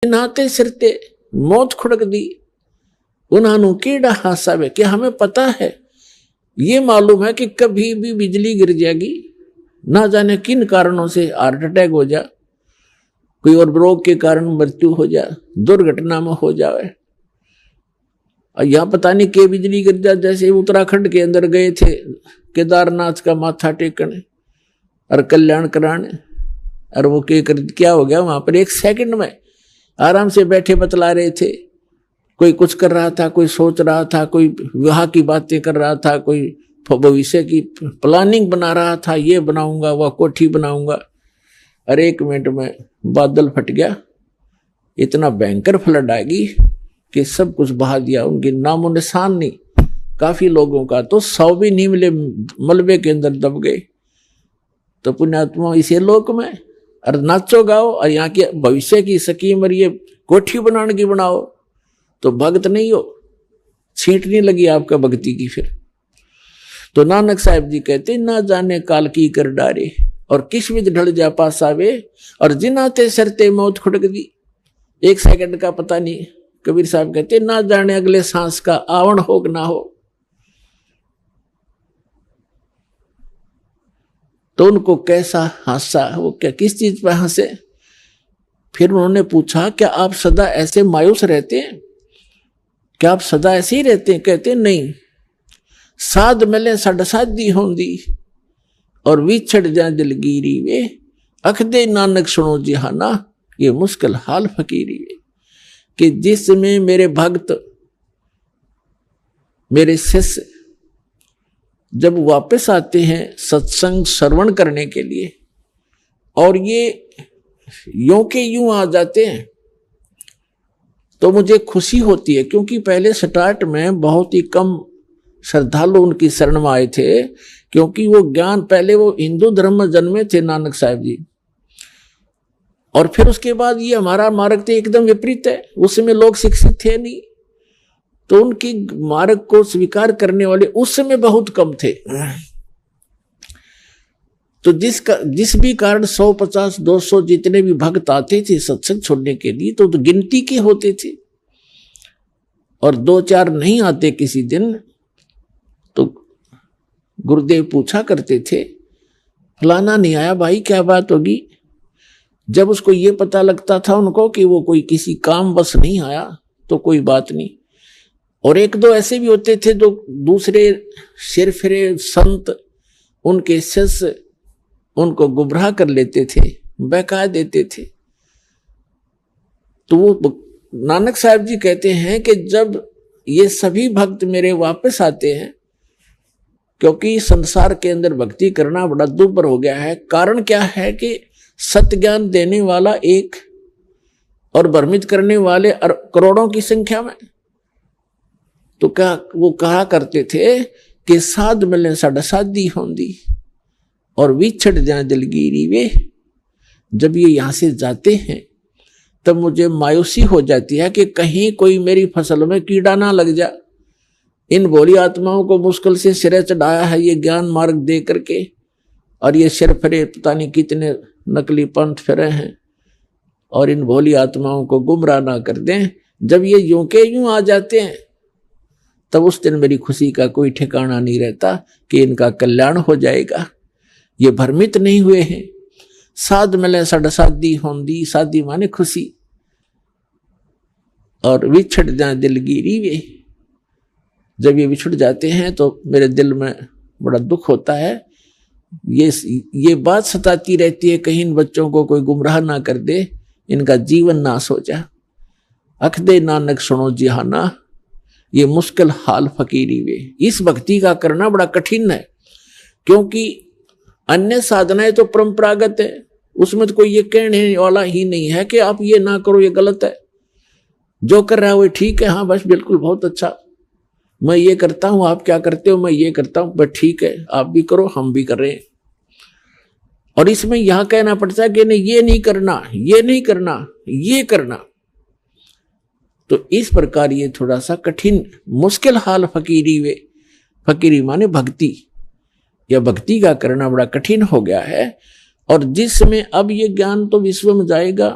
नाते सिरते मौत खुड़क दी उन्होंने कीड़ा हासा वे कि हमें पता है, ये मालूम है कि कभी भी बिजली गिर जाएगी, ना जाने किन कारणों से हार्ट अटैक हो जा, कोई और रोग के कारण मृत्यु हो जा, दुर्घटना में हो जाए। और यहां पता नहीं के बिजली गिर जा। जैसे उत्तराखंड के अंदर गए थे केदारनाथ का माथा टेकने और कल्याण कराने, और वो क्या हो गया वहां पर, एक सेकंड में आराम से बैठे बतला रहे थे। कोई कुछ कर रहा था, कोई सोच रहा था, कोई विवाह की बातें कर रहा था, कोई भविष्य की प्लानिंग बना रहा था, ये बनाऊंगा वह कोठी बनाऊंगा। और 1 मिनट में बादल फट गया, इतना भयंकर फ्लड आ गई कि सब कुछ बहा दिया, उनके नामो निशान नहीं। काफी लोगों का तो 100 भी नहीं मिले, मलबे के अंदर दब गए। तो पुण्यात्मा इसे लोक में और नाचो गाओ और यहाँ की भविष्य की स्कीम और ये कोठी बनाने की बनाओ, तो भक्त नहीं हो, छींट नहीं लगी आपका भक्ति की। फिर तो नानक साहब जी कहते, ना जाने काल की कर डारे और किस विध ढल जा पासावे, और जिनाते सरते मौत खुड़क दी। 1 सेकंड का पता नहीं। कबीर साहब कहते, ना जाने अगले सांस का आवण हो ना हो। तो उनको कैसा हंसा, वो क्या किस चीज पर हंसे। फिर उन्होंने पूछा, क्या आप सदा ऐसे मायूस रहते हैं, क्या आप सदा ऐसे ही रहते हैं? कहते नहीं, साध मिले सड साधी होंदी और विछड़ जाए दिलगीरी वे, अख दे नानक सुनो जिहाना, ये मुश्किल हाल फकीरी वे। कि जिसमें मेरे भक्त, मेरे शिष्य जब वापस आते हैं सत्संग श्रवण करने के लिए, और ये यूं के यूं आ जाते हैं, तो मुझे खुशी होती है। क्योंकि पहले स्टार्ट में बहुत ही कम श्रद्धालु उनकी शरण में आए थे, क्योंकि वो ज्ञान, पहले वो हिंदू धर्म में जन्मे थे नानक साहब जी, और फिर उसके बाद ये हमारा मार्ग तो एकदम विपरीत है। उसमें लोग शिक्षित थे नहीं, तो उनकी मार्ग को स्वीकार करने वाले उस समय बहुत कम थे। तो जिस भी कारण 150-200 जितने भी भक्त आते थे सत्संग छोड़ने के लिए, तो गिनती के होते थे, और 2-4 नहीं आते किसी दिन, तो गुरुदेव पूछा करते थे, फलाना नहीं आया भाई, क्या बात होगी। जब उसको ये पता लगता था उनको कि वो कोई किसी काम बस नहीं आया, तो कोई बात नहीं। और 1-2 ऐसे भी होते थे जो दूसरे सिरफिरे संत, उनके शिष्य उनको गुमराह कर लेते थे, बहका देते थे। तो वो नानक साहब जी कहते हैं कि जब ये सभी भक्त मेरे वापस आते हैं, क्योंकि संसार के अंदर भक्ति करना बड़ा दुर्भर हो गया है। कारण क्या है कि सत्य ज्ञान देने वाला एक और भ्रमित करने वाले करोड़ों की संख्या में। तो क्या वो कहा करते थे कि साध मिले सड साधी होंदी और विछड़ जाए दिलगीरी वे। जब ये यहां से जाते हैं तब मुझे मायूसी हो जाती है कि कहीं कोई मेरी फसल में कीड़ा ना लग जा। इन भोली आत्माओं को मुश्किल से सिरे चढ़ाया है ये ज्ञान मार्ग दे करके, और ये सिर फिरे पता नहीं कितने नकली पंथ फिरे हैं, और इन भोली आत्माओं को गुमराह ना कर दें। जब ये यूं के यूं आ जाते हैं, तब उस दिन मेरी खुशी का कोई ठिकाना नहीं रहता कि इनका कल्याण हो जाएगा। ये भ्रमित नहीं हुए हैं। साध मिले सड साधी होंदी, साधी माने खुशी, और विछड़ जाए दिलगीरी वे। जब ये विछड़ जाते हैं तो मेरे दिल में बड़ा दुख होता है। ये बात सताती रहती है, कहीं इन बच्चों को कोई गुमराह ना कर दे, इनका जीवन नाश हो जा। अख दे नानक सुनो जिहाना, ये मुश्किल हाल फकीरी वे। इस भक्ति का करना बड़ा कठिन है, क्योंकि अन्य साधनाएं तो परंपरागत है, उसमें तो कोई ये कहने वाला ही नहीं है कि आप ये ना करो, ये गलत है। जो कर रहा है वो ठीक है, हाँ बस बिल्कुल बहुत अच्छा, मैं ये करता हूं, आप क्या करते हो, मैं ये करता हूं, बस ठीक है, आप भी करो हम भी कर रहे हैं। और इसमें यहां कहना पड़ता है कि नहीं ये नहीं करना, ये नहीं करना, ये करना। तो इस प्रकार ये थोड़ा सा कठिन मुश्किल हाल फकीरी वे। फकीरी माने भक्ति, या भक्ति का करना बड़ा कठिन हो गया है। और जिसमें अब ये ज्ञान तो विश्व में जाएगा,